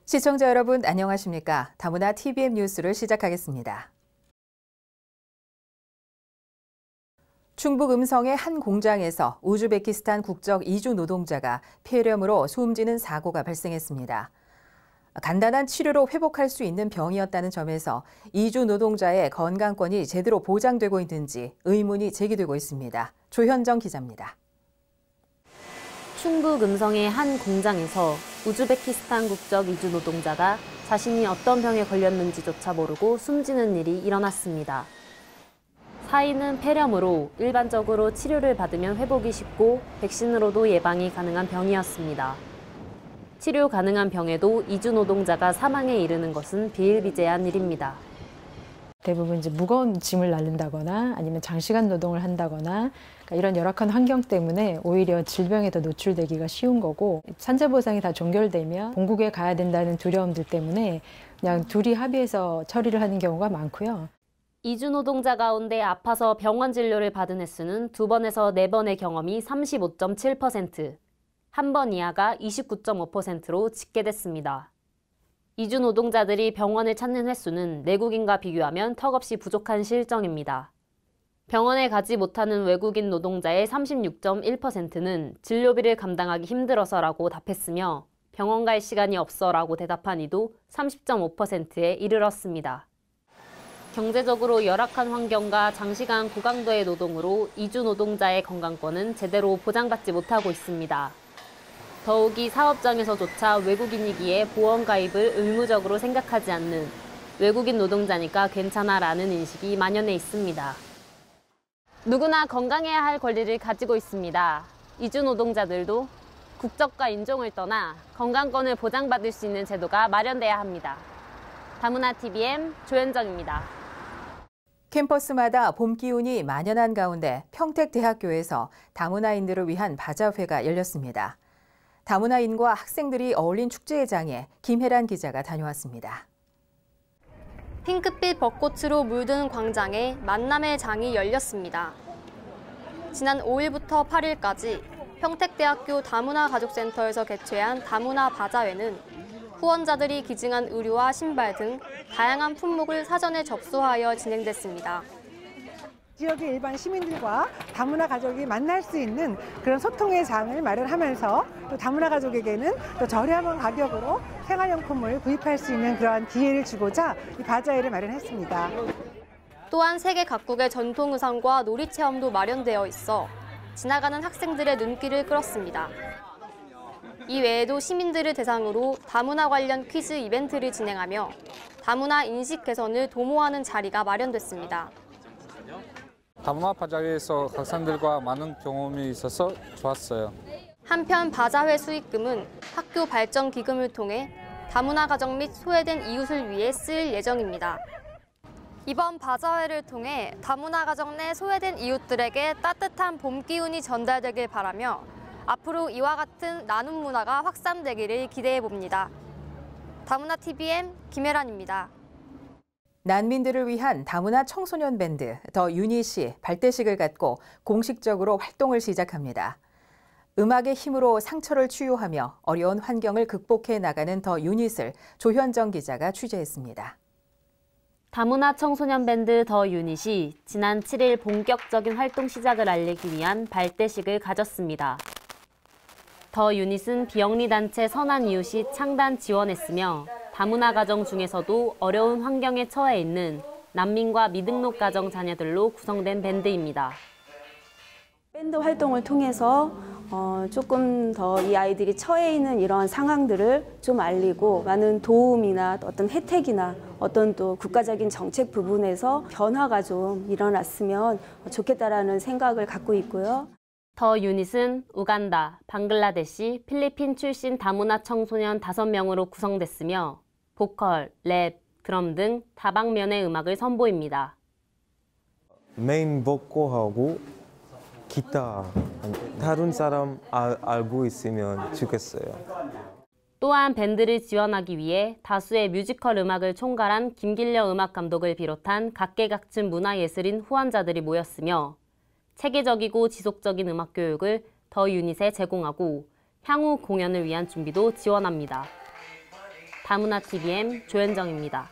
시청자 여러분 안녕하십니까? 다문화 TVM 뉴스를 시작하겠습니다. 충북 음성의 한 공장에서 우즈베키스탄 국적 이주 노동자가 폐렴으로 숨지는 사고가 발생했습니다. 간단한 치료로 회복할 수 있는 병이었다는 점에서 이주 노동자의 건강권이 제대로 보장되고 있는지 의문이 제기되고 있습니다. 조현정 기자입니다. 충북 음성의 한 공장에서 우즈베키스탄 국적 이주 노동자가 자신이 어떤 병에 걸렸는지조차 모르고 숨지는 일이 일어났습니다. 사인은 폐렴으로 일반적으로 치료를 받으면 회복이 쉽고 백신으로도 예방이 가능한 병이었습니다. 치료 가능한 병에도 이주 노동자가 사망에 이르는 것은 비일비재한 일입니다. 대부분 이제 무거운 짐을 나른다거나 아니면 장시간 노동을 한다거나 그러니까 이런 열악한 환경 때문에 오히려 질병에 더 노출되기가 쉬운 거고 산재 보상이 다 종결되면 본국에 가야 된다는 두려움들 때문에 그냥 둘이 합의해서 처리를 하는 경우가 많고요. 이주 노동자 가운데 아파서 병원 진료를 받은 횟수는 2번에서 4번의 경험이 35.7%, 1번 이하가 29.5%로 집계됐습니다. 이주 노동자들이 병원을 찾는 횟수는 내국인과 비교하면 턱없이 부족한 실정입니다. 병원에 가지 못하는 외국인 노동자의 36.1%는 진료비를 감당하기 힘들어서라고 답했으며 병원 갈 시간이 없어라고 대답한 이도 30.5%에 이르렀습니다. 경제적으로 열악한 환경과 장시간 고강도의 노동으로 이주 노동자의 건강권은 제대로 보장받지 못하고 있습니다. 더욱이 사업장에서조차 외국인이기에 보험 가입을 의무적으로 생각하지 않는 외국인 노동자니까 괜찮아라는 인식이 만연해 있습니다. 누구나 건강해야 할 권리를 가지고 있습니다. 이주 노동자들도 국적과 인종을 떠나 건강권을 보장받을 수 있는 제도가 마련돼야 합니다. 다문화 TVM 조현정입니다. 캠퍼스마다 봄 기운이 만연한 가운데 평택대학교에서 다문화인들을 위한 바자회가 열렸습니다. 다문화인과 학생들이 어울린 축제장에 김혜란 기자가 다녀왔습니다. 핑크빛 벚꽃으로 물든 광장에 만남의 장이 열렸습니다. 지난 5일부터 8일까지 평택대학교 다문화가족센터에서 개최한 다문화 바자회는 후원자들이 기증한 의류와 신발 등 다양한 품목을 사전에 접수하여 진행됐습니다. 지역의 일반 시민들과 다문화 가족이 만날 수 있는 그런 소통의 장을 마련하면서 또 다문화 가족에게는 또 저렴한 가격으로 생활용품을 구입할 수 있는 그러한 기회를 주고자 이 바자회를 마련했습니다. 또한 세계 각국의 전통 의상과 놀이 체험도 마련되어 있어 지나가는 학생들의 눈길을 끌었습니다. 이 외에도 시민들을 대상으로 다문화 관련 퀴즈 이벤트를 진행하며 다문화 인식 개선을 도모하는 자리가 마련됐습니다. 다문화 바자회에서 학생들과 많은 경험이 있어서 좋았어요. 한편 바자회 수익금은 학교 발전 기금을 통해 다문화 가정 및 소외된 이웃을 위해 쓸 예정입니다. 이번 바자회를 통해 다문화 가정 내 소외된 이웃들에게 따뜻한 봄 기운이 전달되길 바라며 앞으로 이와 같은 나눔 문화가 확산되기를 기대해 봅니다. 다문화 TVM 김혜란입니다. 난민들을 위한 다문화 청소년 밴드 더 유닛이 발대식을 갖고 공식적으로 활동을 시작합니다. 음악의 힘으로 상처를 치유하며 어려운 환경을 극복해 나가는 더 유닛을 조현정 기자가 취재했습니다. 다문화 청소년 밴드 더 유닛이 지난 7일 본격적인 활동 시작을 알리기 위한 발대식을 가졌습니다. 더 유닛은 비영리 단체 선한 이웃이 창단 지원했으며 다문화 가정 중에서도 어려운 환경에 처해 있는 난민과 미등록 가정 자녀들로 구성된 밴드입니다. 밴드 활동을 통해서 조금 더 이 아이들이 처해 있는 이런 상황들을 좀 알리고 많은 도움이나 어떤 혜택이나 어떤 또 국가적인 정책 부분에서 변화가 좀 일어났으면 좋겠다라는 생각을 갖고 있고요. 더 유닛은 우간다, 방글라데시, 필리핀 출신 다문화 청소년 5명으로 구성됐으며 보컬, 랩, 드럼 등 다방면의 음악을 선보입니다. 메인 보컬하고 기타 다른 사람 알고 있으면 좋겠어요. 또한 밴드를 지원하기 위해 다수의 뮤지컬 음악을 총괄한 김길려 음악 감독을 비롯한 각계각층 문화예술인 후원자들이 모였으며 체계적이고 지속적인 음악 교육을 더 유닛에 제공하고 향후 공연을 위한 준비도 지원합니다. 다문화TVM 조현정입니다.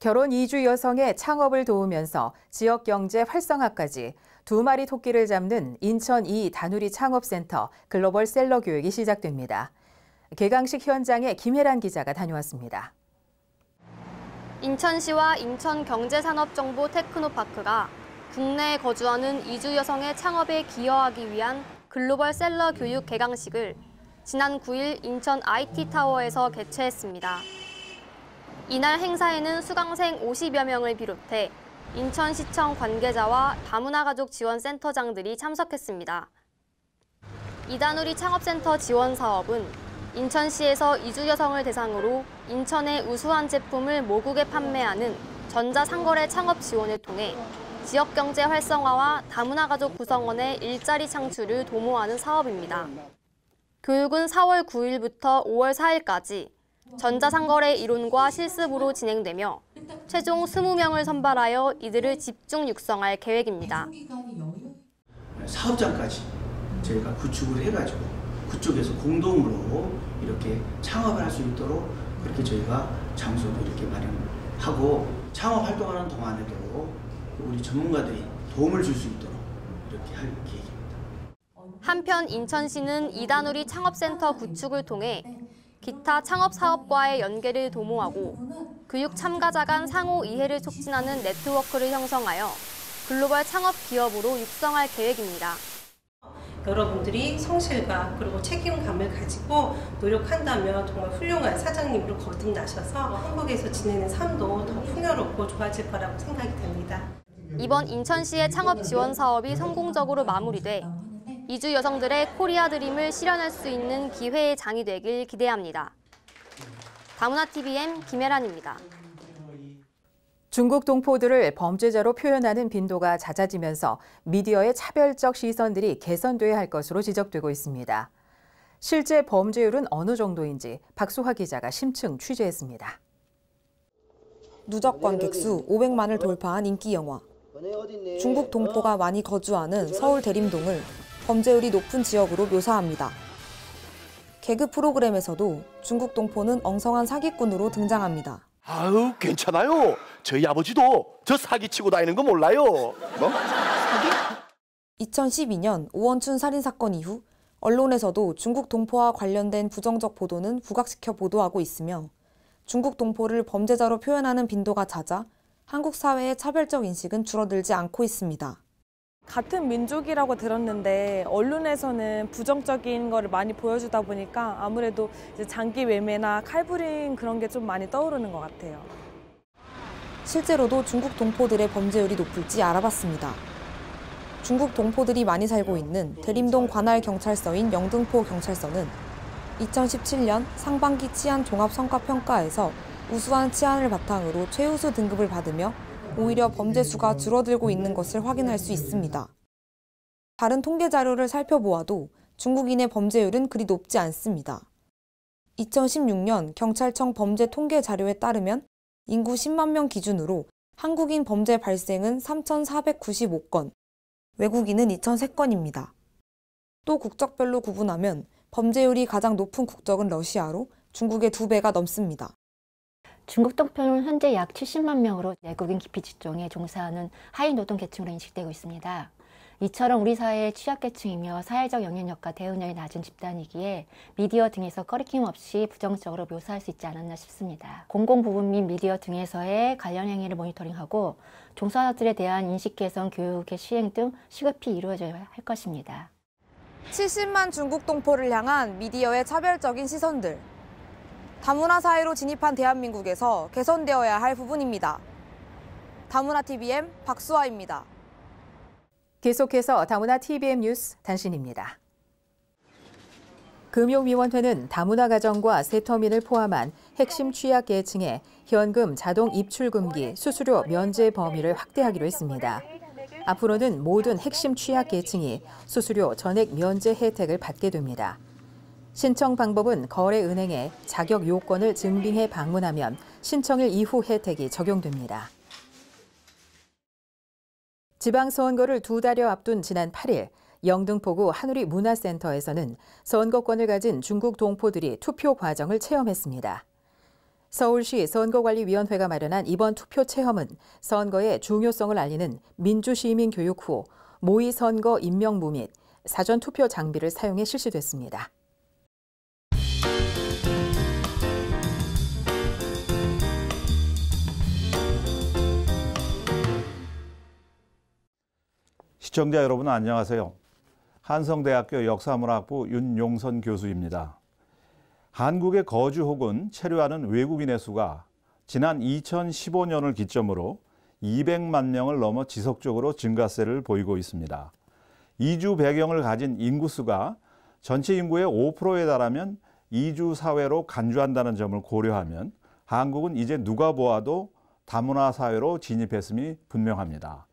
결혼 이주 여성의 창업을 도우면서 지역 경제 활성화까지 2마리 토끼를 잡는 인천 2 다누리 창업센터 글로벌 셀러 교육이 시작됩니다. 개강식 현장에 김혜란 기자가 다녀왔습니다. 인천시와 인천경제산업정보 테크노파크가 국내에 거주하는 이주 여성의 창업에 기여하기 위한 글로벌 셀러 교육 개강식을 지난 9일 인천 IT타워에서 개최했습니다. 이날 행사에는 수강생 50여 명을 비롯해 인천시청 관계자와 다문화가족 지원센터장들이 참석했습니다. 이다누리 창업센터 지원 사업은 인천시에서 이주 여성을 대상으로 인천의 우수한 제품을 모국에 판매하는 전자상거래 창업 지원을 통해 지역경제 활성화와 다문화가족 구성원의 일자리 창출을 도모하는 사업입니다. 교육은 4월 9일부터 5월 4일까지 전자상거래 이론과 실습으로 진행되며 최종 20명을 선발하여 이들을 집중 육성할 계획입니다. 사업장까지 저희가 구축을 해가지고 그쪽에서 공동으로 이렇게 창업을 할 수 있도록 그렇게 저희가 장소도 이렇게 마련하고 창업 활동하는 동안에도 우리 전문가들이 도움을 줄 수 있도록 이렇게 할 계획입니다. 한편 인천시는 이다누리 창업센터 구축을 통해 기타 창업 사업과의 연계를 도모하고 교육 참가자 간 상호 이해를 촉진하는 네트워크를 형성하여 글로벌 창업 기업으로 육성할 계획입니다. 여러분들이 성실과 그리고 책임감을 가지고 노력한다면 정말 훌륭한 사장님으로 거듭나셔서 한국에서 지내는 삶도 더 풍요롭고 좋아질 거라고 생각이 됩니다. 이번 인천시의 창업 지원 사업이 성공적으로 마무리돼 이주 여성들의 코리아 드림을 실현할 수 있는 기회의 장이 되길 기대합니다. 다문화TVM 김혜란입니다. 중국 동포들을 범죄자로 표현하는 빈도가 잦아지면서 미디어의 차별적 시선들이 개선돼야 할 것으로 지적되고 있습니다. 실제 범죄율은 어느 정도인지 박수화 기자가 심층 취재했습니다. 누적 관객 수 500만을 돌파한 인기 영화. 중국 동포가 많이 거주하는 서울 대림동을 범죄율이 높은 지역으로 묘사합니다. 개그 프로그램에서도 중국 동포는 엉성한 사기꾼으로 등장합니다. 아유, 괜찮아요. 저희 아버지도 저 사기치고 다니는 거 몰라요. 뭐? 사기? 2012년 오원춘 살인사건 이후 언론에서도 중국 동포와 관련된 부정적 보도는 부각시켜 보도하고 있으며 중국 동포를 범죄자로 표현하는 빈도가 잦아 한국 사회의 차별적 인식은 줄어들지 않고 있습니다. 같은 민족이라고 들었는데 언론에서는 부정적인 거를 많이 보여주다 보니까 아무래도 이제 장기 매매나 칼부림 그런 게 좀 많이 떠오르는 것 같아요. 실제로도 중국 동포들의 범죄율이 높을지 알아봤습니다. 중국 동포들이 많이 살고 있는 대림동 관할 경찰서인 영등포 경찰서는 2017년 상반기 치안 종합 성과 평가에서 우수한 치안을 바탕으로 최우수 등급을 받으며 오히려 범죄 수가 줄어들고 있는 것을 확인할 수 있습니다. 다른 통계 자료를 살펴보아도 중국인의 범죄율은 그리 높지 않습니다. 2016년 경찰청 범죄 통계 자료에 따르면 인구 10만 명 기준으로 한국인 범죄 발생은 3,495건, 외국인은 2,003건입니다. 또 국적별로 구분하면 범죄율이 가장 높은 국적은 러시아로 중국의 2배가 넘습니다. 중국 동포는 현재 약 70만 명으로 내국인 기피 직종에 종사하는 하위 노동 계층으로 인식되고 있습니다. 이처럼 우리 사회의 취약계층이며 사회적 영향력과 대응력이 낮은 집단이기에 미디어 등에서 꺼리낌 없이 부정적으로 묘사할 수 있지 않았나 싶습니다. 공공부문 및 미디어 등에서의 관련 행위를 모니터링하고 종사자들에 대한 인식 개선 교육의 시행 등 시급히 이루어져야 할 것입니다. 70만 중국 동포를 향한 미디어의 차별적인 시선들. 다문화 사회로 진입한 대한민국에서 개선되어야 할 부분입니다. 다문화TVM 박수아입니다. 계속해서 다문화TVM 뉴스 단신입니다. 금융위원회는 다문화 가정과 세터민을 포함한 핵심 취약계층에 현금 자동 입출금기 수수료 면제 범위를 확대하기로 했습니다. 앞으로는 모든 핵심 취약계층이 수수료 전액 면제 혜택을 받게 됩니다. 신청 방법은 거래은행에 자격 요건을 증빙해 방문하면 신청일 이후 혜택이 적용됩니다. 지방선거를 2달여 앞둔 지난 8일 영등포구 한우리 문화센터에서는 선거권을 가진 중국 동포들이 투표 과정을 체험했습니다. 서울시 선거관리위원회가 마련한 이번 투표 체험은 선거의 중요성을 알리는 민주시민 교육 후 모의 선거 임명부 및 사전 투표 장비를 사용해 실시됐습니다. 시청자 여러분 안녕하세요. 한성대학교 역사문학부 윤용선 교수입니다. 한국에 거주 혹은 체류하는 외국인의 수가 지난 2015년을 기점으로 200만 명을 넘어 지속적으로 증가세를 보이고 있습니다. 이주 배경을 가진 인구수가 전체 인구의 5%에 달하면 이주 사회로 간주한다는 점을 고려하면 한국은 이제 누가 보아도 다문화 사회로 진입했음이 분명합니다.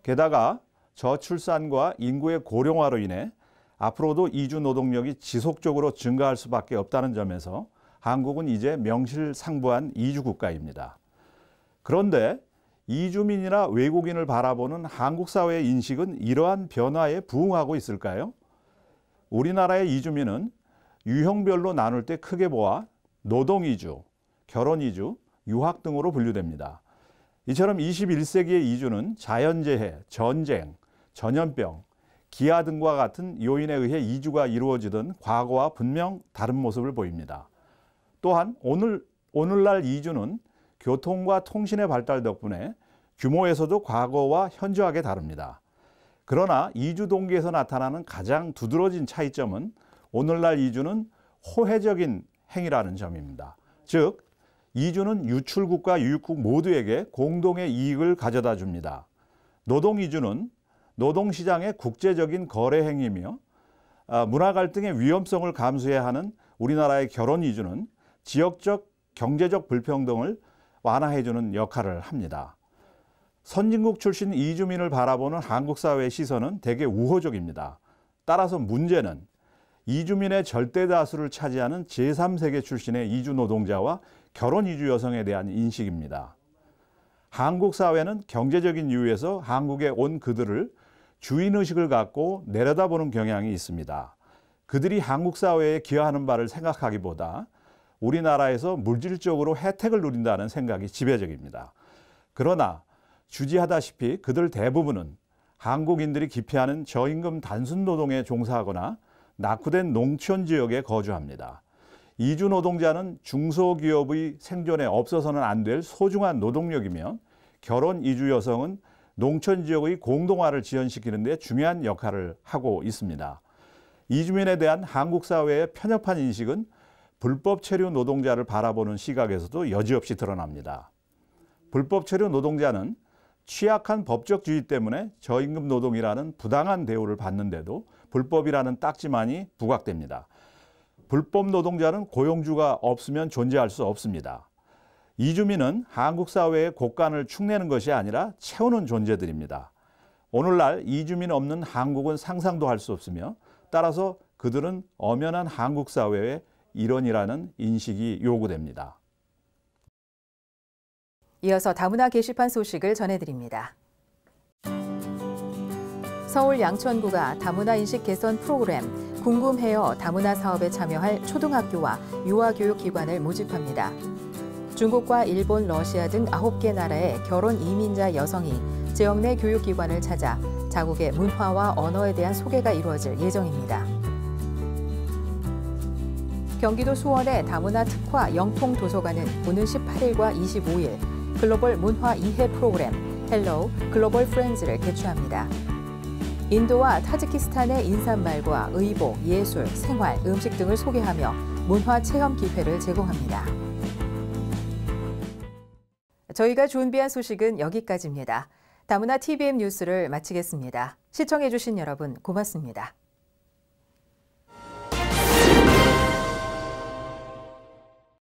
게다가 저출산과 인구의 고령화로 인해 앞으로도 이주 노동력이 지속적으로 증가할 수밖에 없다는 점에서 한국은 이제 명실상부한 이주 국가입니다. 그런데 이주민이나 외국인을 바라보는 한국 사회의 인식은 이러한 변화에 부응하고 있을까요? 우리나라의 이주민은 유형별로 나눌 때 크게 보아 노동이주, 결혼이주, 유학 등으로 분류됩니다. 이처럼 21세기의 이주는 자연재해, 전쟁, 전염병, 기아 등과 같은 요인에 의해 이주가 이루어지던 과거와 분명 다른 모습을 보입니다. 또한 오늘날 이주는 교통과 통신의 발달 덕분에 규모에서도 과거와 현저하게 다릅니다. 그러나 이주 동기에서 나타나는 가장 두드러진 차이점은 오늘날 이주는 호혜적인 행위라는 점입니다. 즉, 이주는 유출국과 유입국 모두에게 공동의 이익을 가져다 줍니다. 노동 이주는 노동시장의 국제적인 거래 행위며 문화 갈등의 위험성을 감수해야 하는 우리나라의 결혼 이주는 지역적 경제적 불평등을 완화해주는 역할을 합니다. 선진국 출신 이주민을 바라보는 한국 사회의 시선은 대개 우호적입니다. 따라서 문제는 이주민의 절대 다수를 차지하는 제3세계 출신의 이주 노동자와 결혼 이주 여성에 대한 인식입니다. 한국 사회는 경제적인 이유에서 한국에 온 그들을 주인의식을 갖고 내려다보는 경향이 있습니다. 그들이 한국 사회에 기여하는 바를 생각하기보다 우리나라에서 물질적으로 혜택을 누린다는 생각이 지배적입니다. 그러나 주지하다시피 그들 대부분은 한국인들이 기피하는 저임금 단순 노동에 종사하거나 낙후된 농촌 지역에 거주합니다. 이주 노동자는 중소기업의 생존에 없어서는 안 될 소중한 노동력이며 결혼 이주 여성은 농촌 지역의 공동화를 지연시키는 데 중요한 역할을 하고 있습니다. 이주민에 대한 한국 사회의 편협한 인식은 불법 체류 노동자를 바라보는 시각에서도 여지없이 드러납니다. 불법 체류 노동자는 취약한 법적 지위 때문에 저임금 노동이라는 부당한 대우를 받는데도 불법이라는 딱지만이 부각됩니다. 불법 노동자는 고용주가 없으면 존재할 수 없습니다. 이주민은 한국 사회의 곳간을 축내는 것이 아니라 채우는 존재들입니다. 오늘날 이주민 없는 한국은 상상도 할 수 없으며 따라서 그들은 엄연한 한국 사회의 일원이라는 인식이 요구됩니다. 이어서 다문화 게시판 소식을 전해드립니다. 서울 양천구가 다문화 인식 개선 프로그램 궁금해요 다문화 사업에 참여할 초등학교와 유아교육기관을 모집합니다. 중국과 일본, 러시아 등 9개 나라의 결혼 이민자 여성이 지역 내 교육기관을 찾아 자국의 문화와 언어에 대한 소개가 이루어질 예정입니다. 경기도 수원의 다문화 특화 영통도서관은 오는 18일과 25일 글로벌 문화 이해 프로그램 헬로우 글로벌 프렌즈를 개최합니다. 인도와 타지키스탄의 인사말과 의복, 예술, 생활, 음식 등을 소개하며 문화 체험 기회를 제공합니다. 저희가 준비한 소식은 여기까지입니다. 다문화 TVM 뉴스를 마치겠습니다. 시청해주신 여러분 고맙습니다.